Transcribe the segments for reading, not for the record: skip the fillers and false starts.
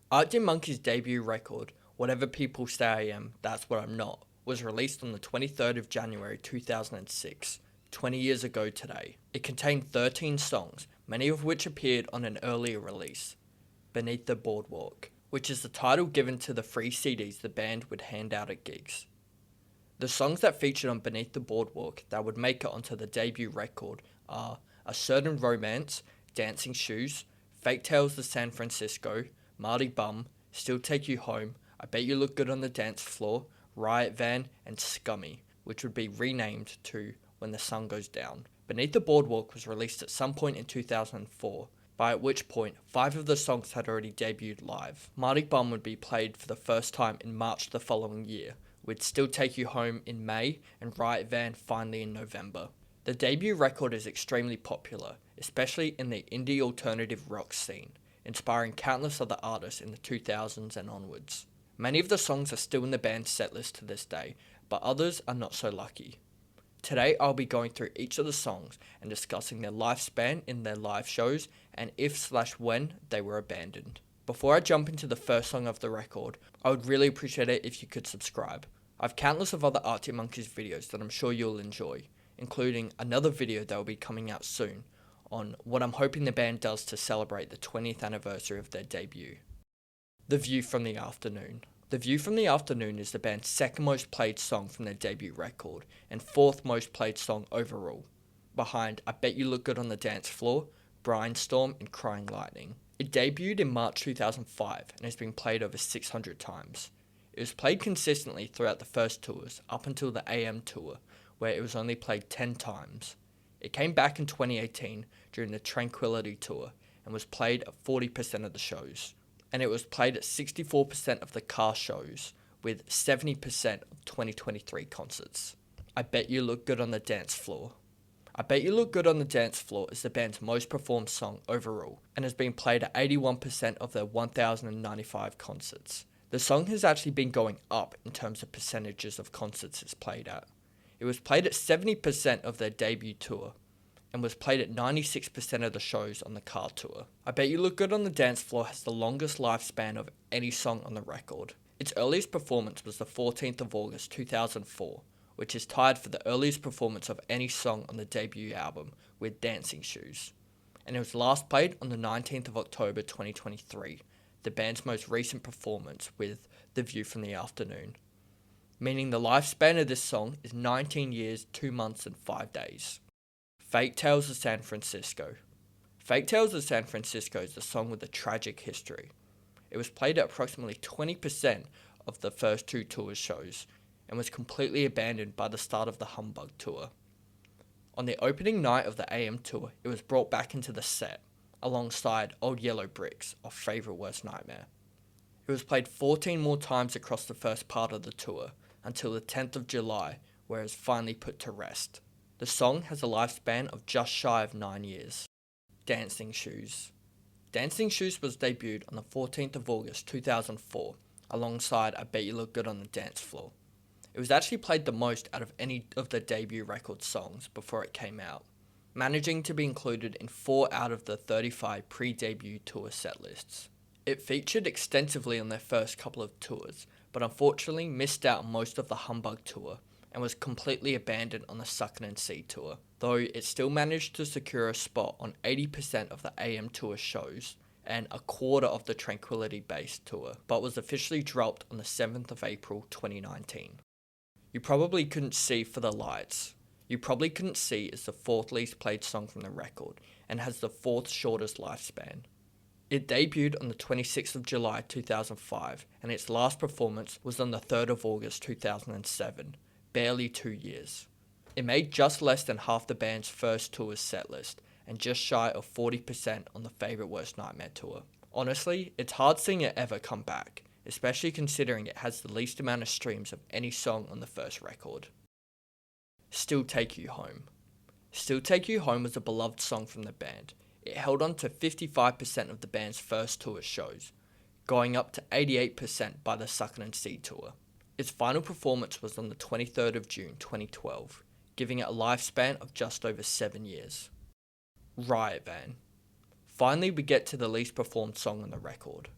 Arctic Monkeys' debut record, Whatever People Say I Am, That's What I'm Not, was released on the 23rd of January 2006, 20 years ago today. It contained 13 songs, many of which appeared on an earlier release, Beneath the Boardwalk, which is the title given to the free CDs the band would hand out at gigs. The songs that featured on Beneath the Boardwalk that would make it onto the debut record are A Certain Romance, Dancing Shoes, Fake Tales of San Francisco, Mardy Bum, Still Take You Home, I Bet You Look Good on the Dance Floor, Riot Van, and Scummy, which would be renamed to When the Sun Goes Down. Beneath the Boardwalk was released at some point in 2004, by at which point 5 of the songs had already debuted live. Mardy Bum would be played for the first time in March the following year, with Still Take You Home in May and Riot Van finally in November. The debut record is extremely popular, especially in the indie alternative rock scene, inspiring countless other artists in the 2000s and onwards. Many of the songs are still in the band's setlist to this day, but others are not so lucky. Today I'll be going through each of the songs and discussing their lifespan in their live shows and if/when they were abandoned. Before I jump into the first song of the record, I would really appreciate it if you could subscribe. I have countless of other Arctic Monkeys videos that I'm sure you'll enjoy, including another video that will be coming out soon on what I'm hoping the band does to celebrate the 20th anniversary of their debut. The View from the Afternoon. The View from the Afternoon is the band's second most played song from their debut record and fourth most played song overall, behind I Bet You Look Good on the Dance Floor, Brainstorm, and Crying Lightning. It debuted in March 2005 and has been played over 600 times. It was played consistently throughout the first tours, up until the AM tour, where it was only played 10 times. It came back in 2018 during the Tranquility tour and was played at 40% of the shows. And it was played at 64% of the car shows, with 70% of 2023 concerts. I Bet You Look Good on the Dance Floor. I Bet You Look Good on the Dance Floor is the band's most performed song overall, and has been played at 81% of their 1,095 concerts. The song has actually been going up in terms of percentages of concerts it's played at. It was played at 70% of their debut tour, and was played at 96% of the shows on the car tour. I Bet You Look Good on the Dance Floor has the longest lifespan of any song on the record. Its earliest performance was the 14th of August 2004, which is tied for the earliest performance of any song on the debut album with Dancing Shoes. And it was last played on the 19th of October 2023, the band's most recent performance with The View from the Afternoon, meaning the lifespan of this song is 19 years, 2 months and 5 days. Fake Tales of San Francisco. Fake Tales of San Francisco is a song with a tragic history. It was played at approximately 20% of the first 2 tour shows, and was completely abandoned by the start of the Humbug tour. On the opening night of the AM tour, it was brought back into the set, alongside Old Yellow Bricks of Favourite Worst Nightmare. It was played 14 more times across the first part of the tour, until the 10th of July, where it was finally put to rest. The song has a lifespan of just shy of 9 years. Dancing Shoes. Dancing Shoes was debuted on the 14th of August 2004, alongside I Bet You Look Good on the Dance Floor. It was actually played the most out of any of the debut record songs before it came out, managing to be included in 4 out of the 35 pre-debut tour set lists. It featured extensively on their first couple of tours, but unfortunately missed out on most of the Humbug tour, and was completely abandoned on the Suckin' and See tour, though it still managed to secure a spot on 80% of the AM tour shows and a quarter of the Tranquility Base tour, but was officially dropped on the 7th of April 2019. You Probably Couldn't See for the Lights. You Probably Couldn't See is the 4th least played song from the record, and has the 4th shortest lifespan. It debuted on the 26th of July 2005, and its last performance was on the 3rd of August 2007, barely 2 years. It made just less than half the band's first tour's setlist, and just shy of 40% on the Favourite Worst Nightmare tour. Honestly, it's hard seeing it ever come back, especially considering it has the least amount of streams of any song on the first record. Still Take You Home. Still Take You Home was a beloved song from the band. It held on to 55% of the band's first tour shows, going up to 88% by the Suckin' and See tour. Its final performance was on the 23rd of June 2012, giving it a lifespan of just over 7 years. Riot Van. Finally, we get to the least performed song on the record.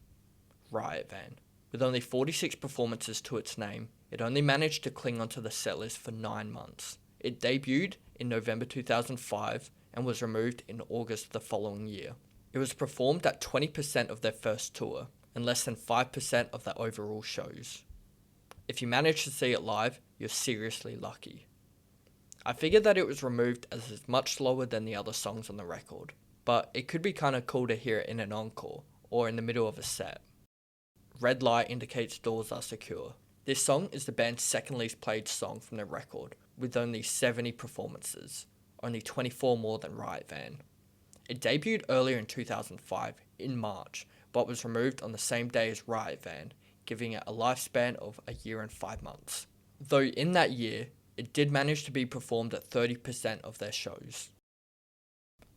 Riot Van. With only 46 performances to its name, it only managed to cling onto the setlist for 9 months. It debuted in November 2005 and was removed in August the following year. It was performed at 20% of their first tour and less than 5% of their overall shows. If you manage to see it live, you're seriously lucky. I figured that it was removed as it's much slower than the other songs on the record, but it could be kinda cool to hear it in an encore or in the middle of a set. Red light indicates doors are secure. This song is the band's second least played song from the record, with only 70 performances, only 24 more than Riot Van. It debuted earlier in 2005, in March, but was removed on the same day as Riot Van, giving it a lifespan of a year and 5 months. Though in that year, it did manage to be performed at 30% of their shows.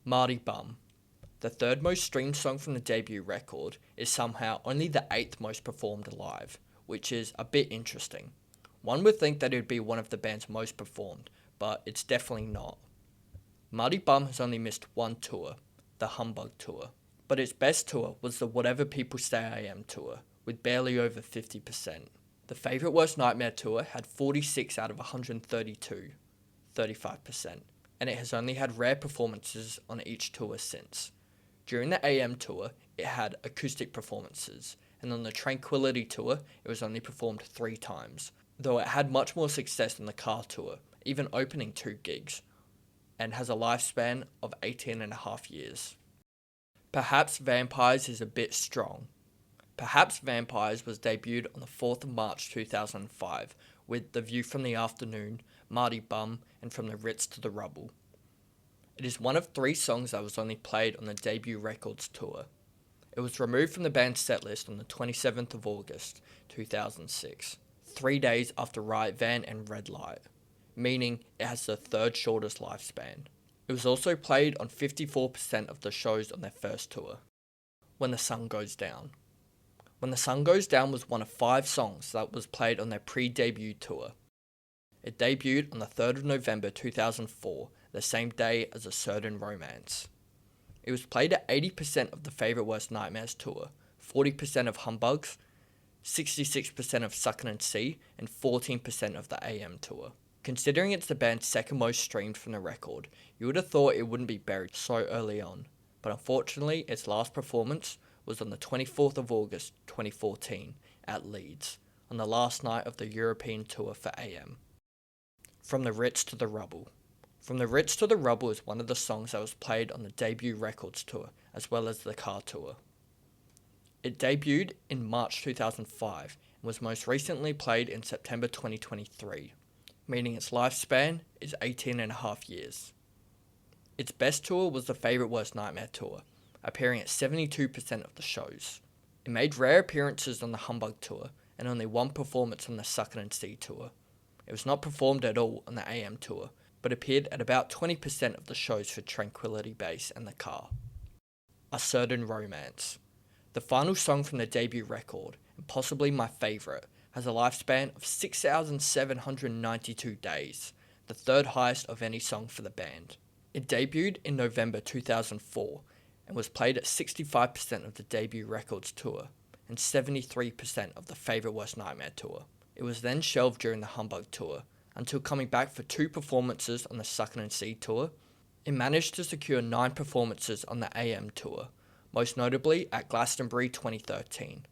Mardy Bum. The third most streamed song from the debut record is somehow only the 8th most performed live, which is a bit interesting. One would think that it would be one of the band's most performed, but it's definitely not. Mardy Bum has only missed one tour, the Humbug Tour, but its best tour was the Whatever People Say I Am tour, with barely over 50%. The Favourite Worst Nightmare tour had 46 out of 132, 35%, and it has only had rare performances on each tour since. During the AM tour, it had acoustic performances, and on the Tranquility tour, it was only performed 3 times, though it had much more success than the Car tour, even opening 2 gigs, and has a lifespan of 18.5 years. Perhaps Vampires is a bit strong. Perhaps Vampires was debuted on the 4th of March 2005 with The View from the Afternoon, Mardy Bum, and From the Ritz to the Rubble. It is one of 3 songs that was only played on the debut records tour. It was removed from the band's setlist on the 27th of August 2006, 3 days after Riot Van and Red Light, meaning it has the 3rd shortest lifespan. It was also played on 54% of the shows on their first tour. When the Sun Goes Down. When the Sun Goes Down was one of 5 songs that was played on their pre-debut tour. It debuted on the 3rd of November 2004, the same day as A Certain Romance. It was played at 80% of the Favourite Worst Nightmares tour, 40% of Humbugs, 66% of Suckin' and See, and 14% of the AM tour. Considering it's the band's second most streamed from the record, you would have thought it wouldn't be buried so early on, but unfortunately its last performance was on the 24th of August 2014 at Leeds, on the last night of the European tour for AM. From the Ritz to the Rubble. From the Ritz to the Rubble is one of the songs that was played on the debut records tour, as well as the Car tour. It debuted in March 2005 and was most recently played in September 2023, meaning its lifespan is 18.5 years. Its best tour was the Favourite Worst Nightmare tour, appearing at 72% of the shows. It made rare appearances on the Humbug tour and only one performance on the Suckin' and See tour. It was not performed at all on the AM tour, but appeared at about 20% of the shows for Tranquility Base and the Car. A Certain Romance. The final song from the debut record, and possibly my favourite, has a lifespan of 6,792 days, the 3rd highest of any song for the band. It debuted in November 2004 and was played at 65% of the debut records tour and 73% of the Favourite Worst Nightmare tour. It was then shelved during the Humbug tour until coming back for 2 performances on the Suckin' and See tour. It managed to secure 9 performances on the AM tour, most notably at Glastonbury 2013.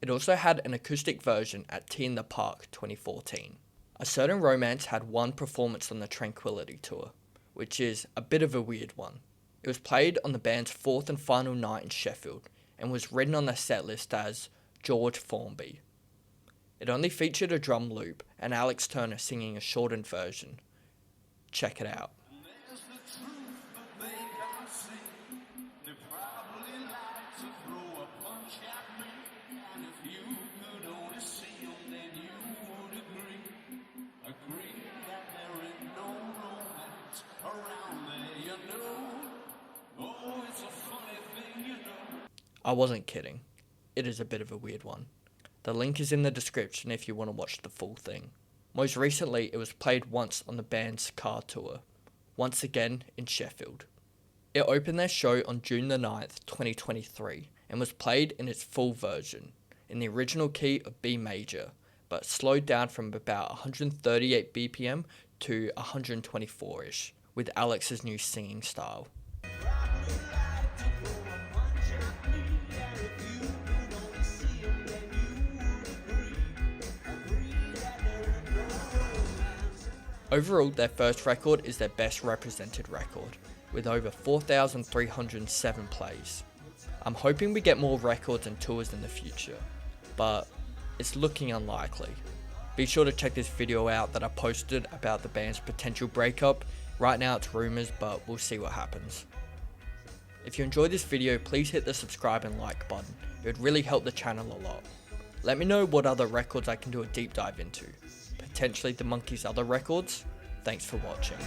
It also had an acoustic version at Tea in the Park 2014. A Certain Romance had 1 performance on the Tranquility tour, which is a bit of a weird one. It was played on the band's 4th and final night in Sheffield and was written on their setlist as George Formby. It only featured a drum loop and Alex Turner singing a shortened version. Check it out. I wasn't kidding. It is a bit of a weird one. The link is in the description if you want to watch the full thing. Most recently, it was played once on the band's Car tour, once again in Sheffield. It opened their show on June the 9th, 2023, and was played in its full version, in the original key of B major, but slowed down from about 138 BPM to 124-ish, with Alex's new singing style. Overall, their first record is their best represented record, with over 4,307 plays. I'm hoping we get more records and tours in the future, but it's looking unlikely. Be sure to check this video out that I posted about the band's potential breakup. Right now it's rumours, but we'll see what happens. If you enjoyed this video, please hit the subscribe and like button. It would really help the channel a lot. Let me know what other records I can do a deep dive into. Potentially the Monkeys' other records. Thanks for watching.